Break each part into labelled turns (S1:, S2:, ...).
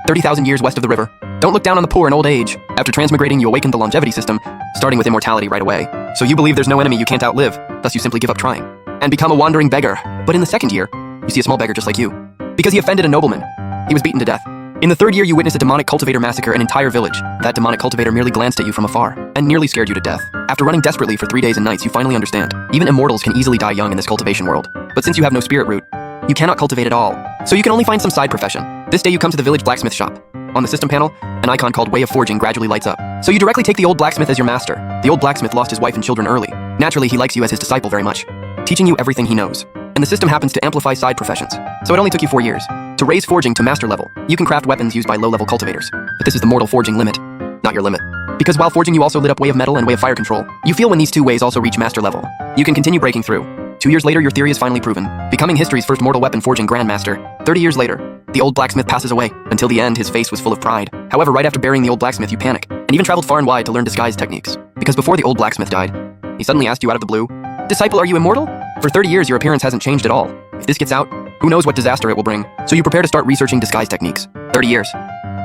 S1: 30,000 years west of the river. Don't look down on the poor in old age. After transmigrating, you awakened the longevity system, starting with immortality right away. So you believe there's no enemy you can't outlive, thus you simply give up trying, and become a wandering beggar. But in the second year, you see a small beggar just like you. Because he offended a nobleman, he was beaten to death. In the third year, you witnessed a demonic cultivator massacre an entire village. That demonic cultivator merely glanced at you from afar, and nearly scared you to death. After running desperately for 3 days and nights, you finally understand. Even immortals can easily die young in this cultivation world. But since you have no spirit root, you cannot cultivate at all. So you can only find some side profession. This day you come to the village blacksmith shop. On the system panel, an icon called Way of Forging gradually lights up. So you directly take the old blacksmith as your master. The old blacksmith lost his wife and children early. Naturally, he likes you as his disciple very much, teaching you everything he knows. And the system happens to amplify side professions. So it only took you 4 years. To raise forging to master level, you can craft weapons used by low-level cultivators. But this is the mortal forging limit, not your limit. Because while forging, you also lit up Way of Metal and Way of Fire Control. You feel when these two ways also reach master level, you can continue breaking through. 2 years later, your theory is finally proven, becoming history's first mortal weapon forging grandmaster. 30 years later, the old blacksmith passes away. Until the end, his face was full of pride. However, right after burying the old blacksmith, you panic, and even traveled far and wide to learn disguise techniques. Because before the old blacksmith died, he suddenly asked you out of the blue, "Disciple, are you immortal?" For 30 years, your appearance hasn't changed at all. If this gets out, who knows what disaster it will bring. So you prepare to start researching disguise techniques. 30 years.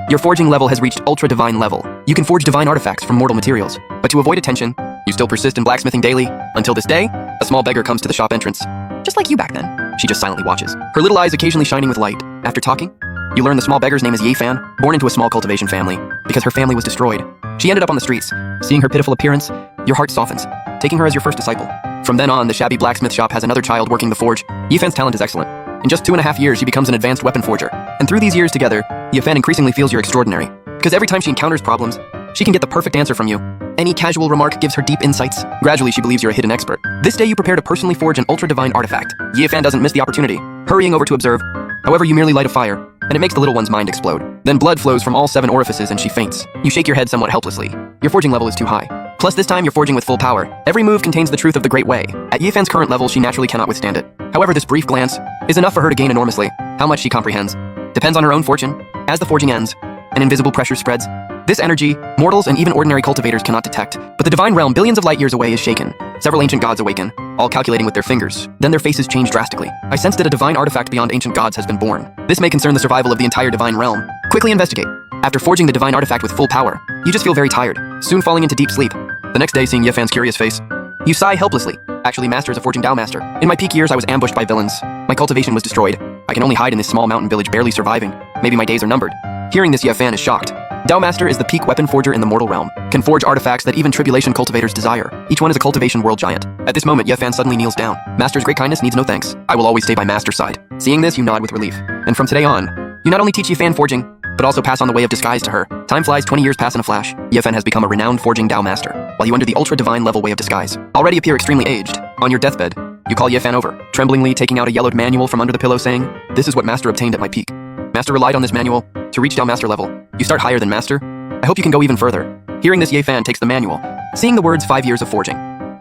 S1: Your forging level has reached ultra-divine level. You can forge divine artifacts from mortal materials. But to avoid attention, you still persist in blacksmithing daily. Until this day, a small beggar comes to the shop entrance. Just like you back then. She just silently watches, her little eyes occasionally shining with light. After talking, you learn the small beggar's name is Yefan, born into a small cultivation family. Because her family was destroyed, she ended up on the streets. Seeing her pitiful appearance, your heart softens, taking her as your first disciple. From then on, the shabby blacksmith shop has another child working the forge. Yefan's talent is excellent. In just 2.5 years, she becomes an advanced weapon forger. And through these years together, Yefan increasingly feels you're extraordinary. Because every time she encounters problems, she can get the perfect answer from you. Any casual remark gives her deep insights. Gradually, she believes you're a hidden expert. This day, you prepare to personally forge an ultra-divine artifact. Yefan doesn't miss the opportunity, hurrying over to observe. However, you merely light a fire, and it makes the little one's mind explode. Then blood flows from all 7 orifices and she faints. You shake your head somewhat helplessly. Your forging level is too high. Plus, this time you're forging with full power. Every move contains the truth of the Great Way. At Yefan's current level, she naturally cannot withstand it. However, this brief glance is enough for her to gain enormously. How much she comprehends depends on her own fortune. As the forging ends, an invisible pressure spreads. This energy, mortals and even ordinary cultivators cannot detect. But the divine realm billions of light years away is shaken. Several ancient gods awaken, all calculating with their fingers. Then their faces change drastically. I sense that a divine artifact beyond ancient gods has been born. This may concern the survival of the entire divine realm. Quickly investigate. After forging the divine artifact with full power, you just feel very tired, soon falling into deep sleep. The next day, seeing Yefan's curious face, you sigh helplessly. Actually, Master is a forging Dao master. In my peak years, I was ambushed by villains. My cultivation was destroyed. I can only hide in this small mountain village, barely surviving. Maybe my days are numbered. Hearing this, Yefan is shocked. Dao Master is the peak weapon forger in the mortal realm, can forge artifacts that even tribulation cultivators desire. Each one is a cultivation world giant. At this moment, Yefan suddenly kneels down. Master's great kindness needs no thanks. I will always stay by Master's side. Seeing this, you nod with relief. And from today on, you not only teach Yefan forging, but also pass on the way of disguise to her. Time flies, 20 years pass in a flash. Yefan has become a renowned forging Dao Master, while you under the ultra-divine level way of disguise already appear extremely aged. On your deathbed, you call Yefan over, tremblingly taking out a yellowed manual from under the pillow saying, "This is what Master obtained at my peak. Master relied on this manual to reach Dao Master level. You start higher than Master. I hope you can go even further." Hearing this, Yefan takes the manual. Seeing the words 5 years of forging,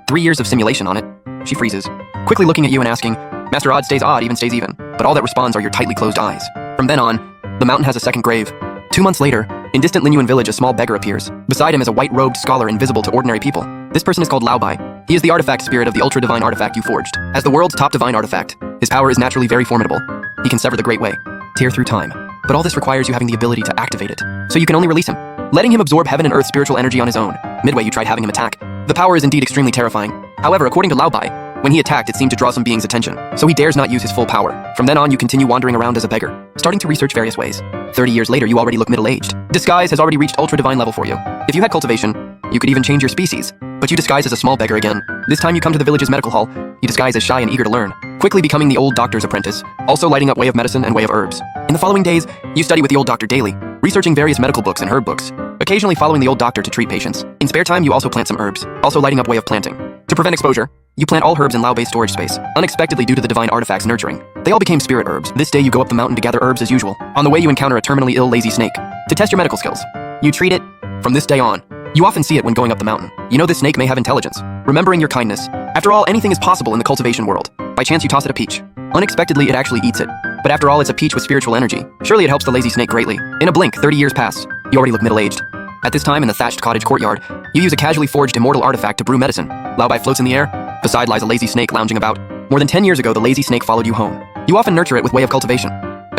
S1: 3 years of simulation on it, she freezes, quickly looking at you and asking, "Master, odd stays odd, even stays even." But all that responds are your tightly closed eyes. From then on, the mountain has a second grave. 2 months later, in distant Linyuan village, a small beggar appears. Beside him is a white-robed scholar invisible to ordinary people. This person is called Laobai. He is the artifact spirit of the ultra-divine artifact you forged. As the world's top divine artifact, his power is naturally very formidable. He can sever the Great Way, tear through time. But all this requires you having the ability to activate it. So you can only release him, letting him absorb heaven and earth's spiritual energy on his own. Midway, you tried having him attack. The power is indeed extremely terrifying. However, according to Laobai, when he attacked, it seemed to draw some being's attention, so he dares not use his full power. From then on, you continue wandering around as a beggar, starting to research various ways. 30 years later, you already look middle-aged. Disguise has already reached ultra-divine level for you. If you had cultivation, you could even change your species, but you disguise as a small beggar again. This time you come to the village's medical hall. You disguise as shy and eager to learn, quickly becoming the old doctor's apprentice, also lighting up Way of Medicine and Way of Herbs. In the following days, you study with the old doctor daily, researching various medical books and herb books, occasionally following the old doctor to treat patients. In spare time, you also plant some herbs, also lighting up Way of Planting. To prevent exposure, you plant all herbs in Lao-based storage space, unexpectedly due to the divine artifact's nurturing. They all became spirit herbs. This day you go up the mountain to gather herbs as usual. On the way you encounter a terminally ill lazy snake. To test your medical skills, you treat it. From this day on, you often see it when going up the mountain. You know this snake may have intelligence, remembering your kindness. After all, anything is possible in the cultivation world. By chance you toss it a peach. Unexpectedly it actually eats it. But after all, it's a peach with spiritual energy. Surely it helps the lazy snake greatly. In a blink, 30 years pass. You already look middle-aged. At this time, in the thatched cottage courtyard, you use a casually forged immortal artifact to brew medicine. Laobai floats in the air. Beside lies a lazy snake lounging about. More than 10 years ago, the lazy snake followed you home. You often nurture it with Way of Cultivation.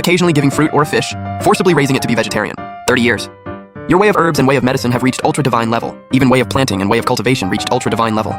S1: occasionally giving fruit or a fish, forcibly raising it to be vegetarian. 30 years. Your way of herbs and way of medicine have reached ultra-divine level. Even way of planting and way of cultivation reached ultra-divine level.